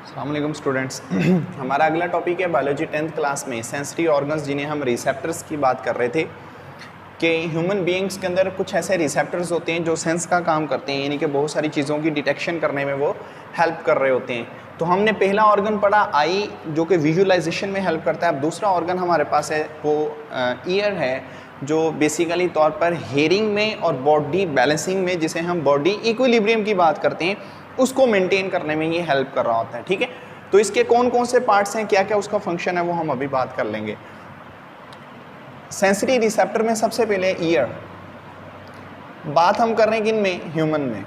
अस्सलाम वालेकुम स्टूडेंट्स। हमारा अगला टॉपिक है बायोलॉजी 10th क्लास में सेंसरी ऑर्गन्स, जिन्हें हम रिसेप्टर्स की बात कर रहे थे कि ह्यूमन बीइंग्स के अंदर कुछ ऐसे रिसेप्टर्स होते हैं जो सेंस का काम करते हैं, यानी कि बहुत सारी चीज़ों की डिटेक्शन करने में वो हेल्प कर रहे होते हैं। तो हमने पहला ऑर्गन पढ़ा आई, जो कि विजुअलाइजेशन में हेल्प करता है। अब दूसरा ऑर्गन हमारे पास है वो ईयर है, जो बेसिकली तौर पर हेयरिंग में और बॉडी बैलेंसिंग में, जिसे हम बॉडी इक्विलिब्रियम की बात करते हैं, उसको मेंटेन करने में ये हेल्प कर रहा होता है। ठीक है, तो इसके कौन कौन से पार्ट्स हैं, क्या क्या उसका फंक्शन है, वो हम अभी बात कर लेंगे। सेंसरी रिसेप्टर में सबसे पहले ईयर, बात हम कर रहे हैं किन में, ह्यूमन में,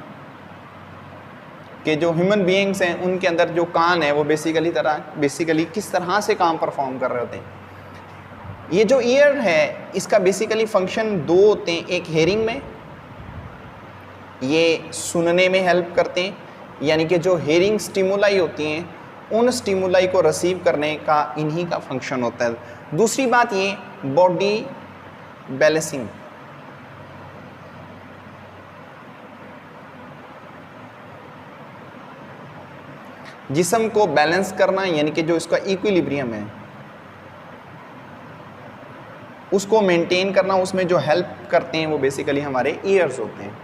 कि जो ह्यूमन बीइंग्स हैं उनके अंदर जो कान है वो बेसिकली किस तरह से काम परफॉर्म कर रहे होते हैं। ये जो ईयर है इसका बेसिकली फंक्शन दो होते हैं, एक हेयरिंग में, ये सुनने में हेल्प करते हैं, यानी कि जो हेयरिंग स्टिमुलाई होती हैं उन स्टिमुलाई को रिसीव करने का इन्हीं का फंक्शन होता है। दूसरी बात ये बॉडी बैलेंसिंग, जिस्म को बैलेंस करना, यानी कि जो इसका इक्विलिब्रियम है उसको मेंटेन करना, उसमें जो हेल्प करते हैं वो बेसिकली हमारे ईयर्स होते हैं।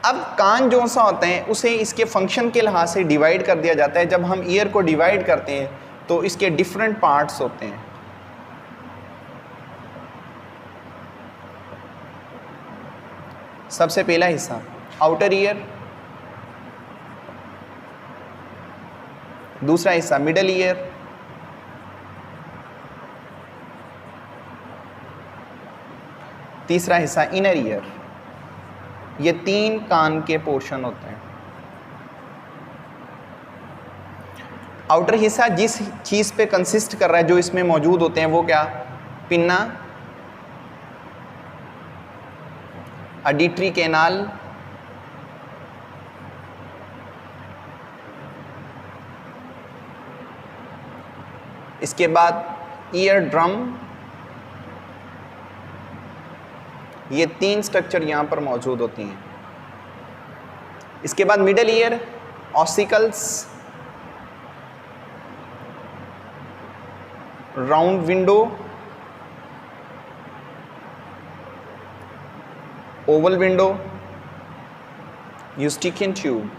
अब कान जो सा होता है उसे इसके फंक्शन के लिहाज से डिवाइड कर दिया जाता है। जब हम ईयर को डिवाइड करते हैं तो इसके डिफरेंट पार्ट्स होते हैं। सबसे पहला हिस्सा आउटर ईयर, दूसरा हिस्सा मिडल ईयर, तीसरा हिस्सा इनर ईयर। ये तीन कान के पोर्शन होते हैं। आउटर हिस्सा जिस चीज़ पे कंसिस्ट कर रहा है, जो इसमें मौजूद होते हैं, वो क्या, पिन्ना, ऑडिटरी कैनाल, इसके बाद ईयर ड्रम। ये तीन स्ट्रक्चर यहाँ पर मौजूद होती हैं। इसके बाद middle ear, ossicles, round window, Oval window, Eustachian tube.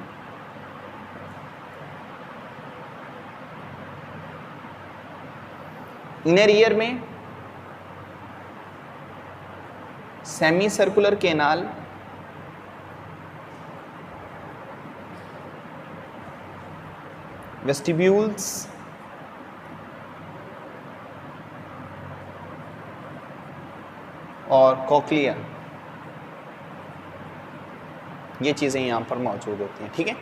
Inner ear में सेमी सर्कुलर कैनाल, वेस्टिब्यूल्स, और कॉक्लिया। ये चीज़ें यहाँ पर मौजूद होती हैं। ठीक है,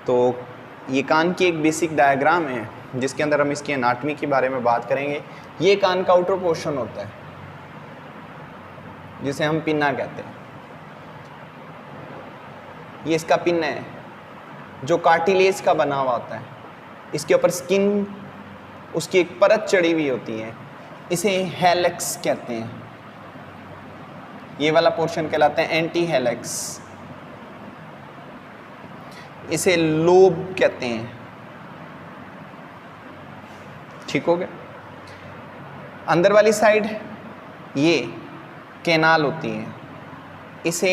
तो ये कान की एक बेसिक डायग्राम है जिसके अंदर हम इसकी एनाटॉमी के बारे में बात करेंगे। ये कान का आउटर पोर्शन होता है जिसे हम पिन्ना कहते हैं। ये इसका पिन्ना है जो कार्टिलेज का बना हुआ होता है। इसके ऊपर स्किन, उसकी एक परत चढ़ी हुई होती है, इसे हेलेक्स कहते हैं। ये वाला पोर्शन कहलाता है एंटी हेलेक्स, इसे लोब कहते हैं। ठीक हो गया। अंदर वाली साइड ये कैनाल होती है, इसे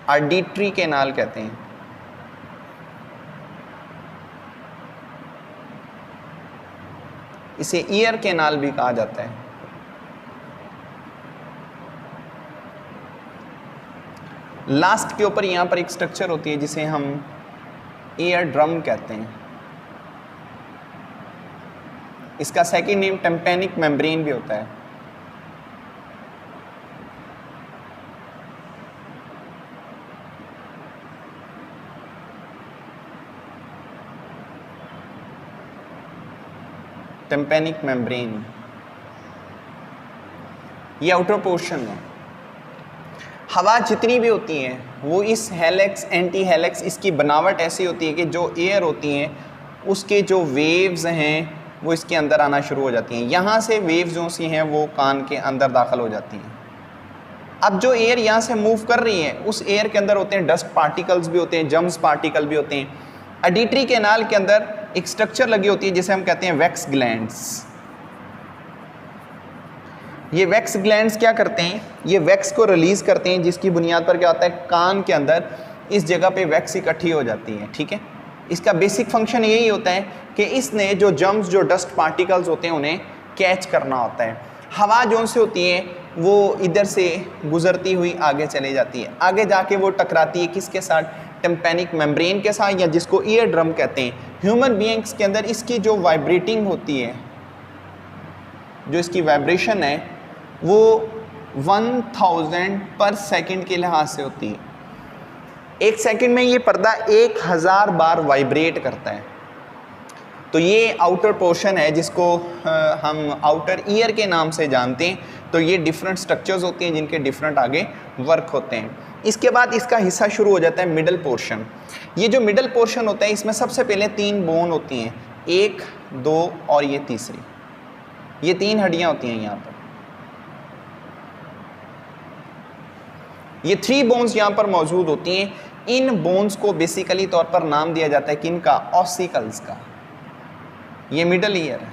ऑडिटरी कैनाल कहते हैं। इसे ईयर कैनाल भी कहा जाता है। लास्ट के ऊपर यहाँ पर एक स्ट्रक्चर होती है जिसे हम ईयर ड्रम कहते हैं। इसका सेकंड नेम टिम्पैनिक मेम्ब्रेन भी होता है। टिम्पैनिक मेम्ब्रेन, ये आउटर पोर्शन है। हवा जितनी भी होती है वो इस हेलेक्स, एंटी हेलेक्स, इसकी बनावट ऐसी होती है कि जो एयर होती हैं उसके जो वेव्स हैं वो इसके अंदर आना शुरू हो जाती हैं। यहाँ से वेव्स जो सी हैं वो कान के अंदर दाखिल हो जाती हैं। अब जो एयर यहाँ से मूव कर रही है उस एयर के अंदर होते हैं डस्ट पार्टिकल्स भी होते हैं, जम्स पार्टिकल भी होते हैं। ऑडिटरी कैनाल के अंदर एक स्ट्रक्चर लगी होती है जिसे हम कहते हैं वैक्स ग्लैंड्स। ये वैक्स ग्लैंड्स क्या करते हैं, ये वैक्स को रिलीज करते हैं, जिसकी बुनियाद पर क्या होता है, कान के अंदर इस जगह पे वैक्स इकट्ठी हो जाती है। ठीक है, इसका बेसिक फंक्शन यही होता है कि इसने जो जर्म्स, जो डस्ट पार्टिकल्स होते हैं उन्हें कैच करना होता है। हवा जो से होती है वो इधर से गुजरती हुई आगे चली जाती है, आगे जाके वो टकराती है किसके साथ, टिम्पैनिक मेम्ब्रेन के साथ, या जिसको ईयर ड्रम कहते हैं। ह्यूमन बीइंग्स के अंदर इसकी जो वाइब्रेटिंग होती है, जो इसकी वाइब्रेशन है वो 1000 पर सेकंड के लिहाज से होती है। एक सेकंड में ये पर्दा 1000 बार वाइब्रेट करता है। तो ये आउटर पोर्शन है जिसको हम आउटर ईयर के नाम से जानते हैं। तो ये डिफरेंट स्ट्रक्चर्स होते हैं जिनके डिफरेंट आगे वर्क होते हैं। इसके बाद इसका हिस्सा शुरू हो जाता है मिडल पोर्शन। ये जो मिडल पोर्शन होता है इसमें सबसे पहले 3 बोन होती हैं, 1, 2 और ये तीसरी, ये 3 हड्डियां होती हैं यहाँ पर। ये 3 बोन्स यहाँ पर मौजूद होती हैं। इन बोन्स को बेसिकली तौर पर नाम दिया जाता है किनका, ऑसिकल्स का। ये मिडल ईयर है,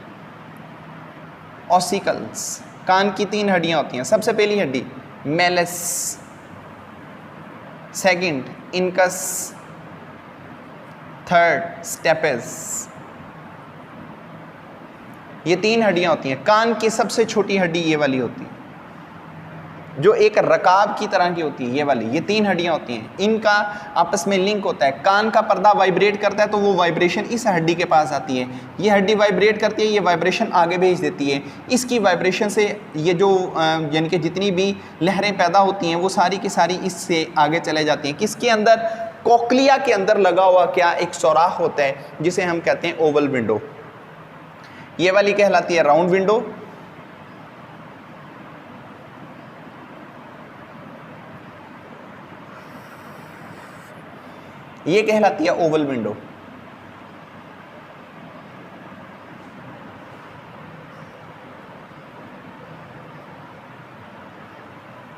ऑसिकल्स। कान की 3 हड्डियां होती हैं। सबसे पहली हड्डी मेलस, सेकंड इनकस, थर्ड स्टेपेस। ये 3 हड्डियां होती हैं। कान की सबसे छोटी हड्डी ये वाली होती है, जो एक रकाब की तरह की होती है, ये वाली। ये 3 हड्डियां होती हैं, इनका आपस में लिंक होता है। कान का पर्दा वाइब्रेट करता है तो वो वाइब्रेशन इस हड्डी के पास आती है, ये हड्डी वाइब्रेट करती है, ये वाइब्रेशन आगे भेज देती है। इसकी वाइब्रेशन से ये जो यानी कि जितनी भी लहरें पैदा होती हैं वो सारी की सारी इससे आगे चले जाती हैं। किसके अंदर, कोक्लिया के अंदर लगा हुआ क्या एक सुराख होता है जिसे हम कहते हैं ओवल विंडो। ये वाली कहलाती है राउंड विंडो, ये कहलाती है ओवल विंडो।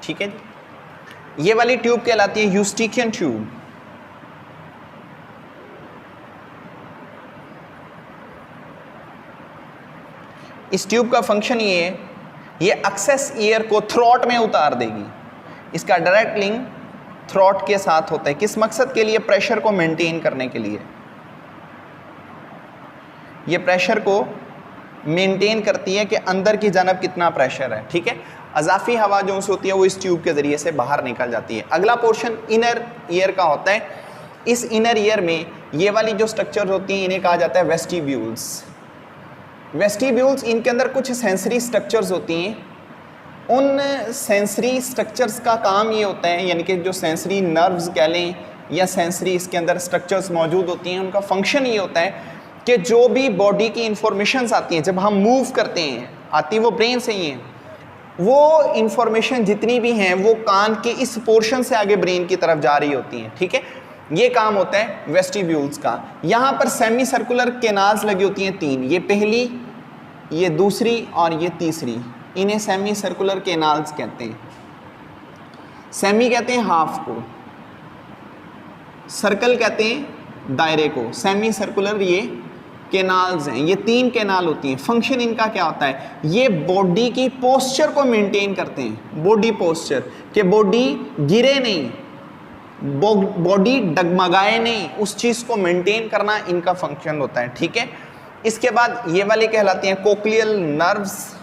ठीक है जी। ये वाली ट्यूब कहलाती है यूस्टिकियन ट्यूब। इस ट्यूब का फंक्शन ये है, ये एक्सेस एयर को थ्रोट में उतार देगी। इसका डायरेक्ट लिंक थ्रोट के साथ होता है। किस मकसद के लिए, प्रेशर को मेंटेन करने के लिए। ये प्रेशर को मेंटेन करती है कि अंदर की जानब कितना प्रेशर है। ठीक है, अजाफी हवा जो होती है वो इस ट्यूब के ज़रिए से बाहर निकल जाती है। अगला पोर्शन इनर ईयर का होता है। इस इनर ईयर में ये वाली जो स्ट्रक्चर होती हैं इन्हें कहा जाता है वेस्टिब्यूल्स। वेस्टिब्यूल्स, इनके अंदर कुछ सेंसरी स्ट्रक्चर्स होती हैं। उन सेंसरी स्ट्रक्चर्स का काम ये होता है, यानी कि जो सेंसरी नर्व्स कह लें या सेंसरी इसके अंदर स्ट्रक्चर्स मौजूद होती हैं, उनका फंक्शन ये होता है कि जो भी बॉडी की इंफॉर्मेशंस आती हैं, जब हम मूव करते हैं, आती वो ब्रेन से ही है, वो इंफॉर्मेशन जितनी भी हैं वो कान के इस पोर्शन से आगे ब्रेन की तरफ जा रही होती हैं। ठीक है, ये काम होता है वेस्टिब्यूल्स का। यहाँ पर सेमी सर्कुलर केनाल्स लगी होती हैं 3, ये पहली, ये दूसरी और ये तीसरी। इन्हें सेमी सर्कुलर केनाल्स कहते हैं। सेमी कहते हैं हाफ को, सर्कल कहते हैं दायरे को, सेमी सर्कुलर ये केनाल्स हैं। ये 3 केनाल होती हैं। फंक्शन इनका क्या होता है, ये बॉडी की पोस्चर को मेंटेन करते हैं। बॉडी पोस्चर कि बॉडी गिरे नहीं, बॉडी डगमगाए नहीं, उस चीज़ को मेंटेन करना इनका फंक्शन होता है। ठीक है, इसके बाद ये वाली कहलाती हैं कोक्लियल नर्व्स।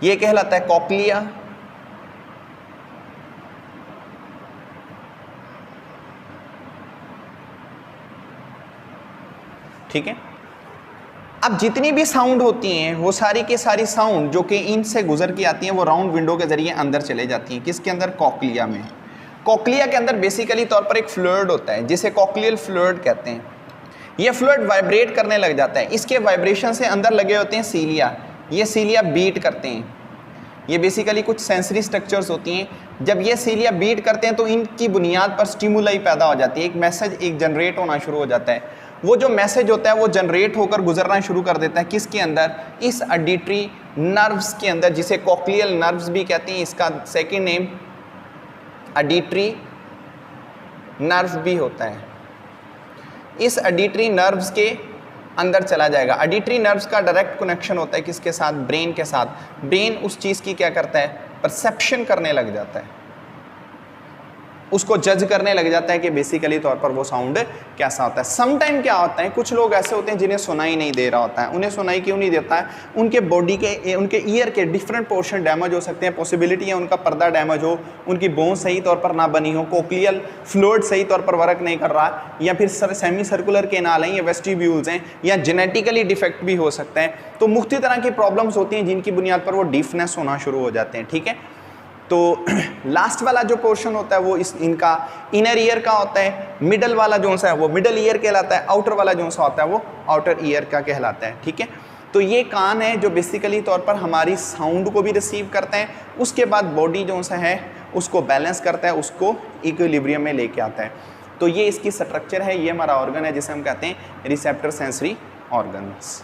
ये कहलाता है कॉक्लिया। ठीक है, अब जितनी भी साउंड होती हैं वो सारी की सारी साउंड जो कि इनसे गुजर के आती हैं वो राउंड विंडो के जरिए अंदर चले जाती हैं। किसके अंदर, कॉक्लिया में। कॉक्लिया के अंदर बेसिकली तौर पर एक फ्लूइड होता है जिसे कॉक्लियल फ्लूइड कहते हैं। ये फ्लूइड वाइब्रेट करने लग जाता है। इसके वाइब्रेशन से अंदर लगे होते हैं सीलिया। ये सीलिया बीट करते हैं। ये बेसिकली कुछ सेंसरी स्ट्रक्चर्स होती हैं। जब ये सीलिया बीट करते हैं तो इनकी बुनियाद पर स्टिमुलाई पैदा हो जाती है, एक मैसेज एक जनरेट होना शुरू हो जाता है। वो जो मैसेज होता है वो जनरेट होकर गुजरना शुरू कर देता है किसके अंदर, इस ऑडिटरी नर्व्स के अंदर, जिसे कोक्लियल नर्व्स भी कहते हैं, इसका सेकंड नेम ऑडिटरी नर्व भी होता है। इस ऑडिटरी नर्व्स के अंदर चला जाएगा। ऑडिटरी नर्व्स का डायरेक्ट कनेक्शन होता है किसके साथ? ब्रेन के साथ। ब्रेन उस चीज़ की क्या करता है? परसेप्शन करने लग जाता है, उसको जज करने लग जाता है कि बेसिकली तौर पर वो साउंड कैसा होता है। सम टाइम क्या होता है, कुछ लोग ऐसे होते हैं जिन्हें सुनाई नहीं दे रहा होता है। उन्हें सुनाई क्यों नहीं देता है? उनके बॉडी के, उनके ईयर के डिफरेंट पोर्शन डैमेज हो सकते हैं। पॉसिबिलिटी है उनका पर्दा डैमेज हो, उनकी बोन सही तौर पर ना बनी हो, कोक्लियल फ्लूइड सही तौर पर वर्क नहीं कर रहा, या फिर सेमी सर्कुलर केनाल हैं या वेस्टिब्यूल्स हैं, या जेनेटिकली डिफेक्ट भी हो सकता है। तो मुख्तलिफ तरह की प्रॉब्लम्स होती हैं जिनकी बुनियाद पर वो डीफनेस होना शुरू हो जाते हैं। ठीक है, तो लास्ट वाला जो पोर्शन होता है वो इनका इनर ईयर का होता है। मिडल वाला जो सा है वो मिडल ईयर कहलाता है। आउटर वाला जो सा होता है वो आउटर ईयर का कहलाता है। ठीक है, तो ये कान है जो बेसिकली तौर पर हमारी साउंड को भी रिसीव करते हैं, उसके बाद बॉडी जो सा है उसको बैलेंस करता है, उसको इक्विलिब्रियम में लेके आता है। तो ये इसकी स्ट्रक्चर है, ये हमारा ऑर्गन है जिसे हम कहते हैं रिसेप्टर सेंसरी ऑर्गन्स।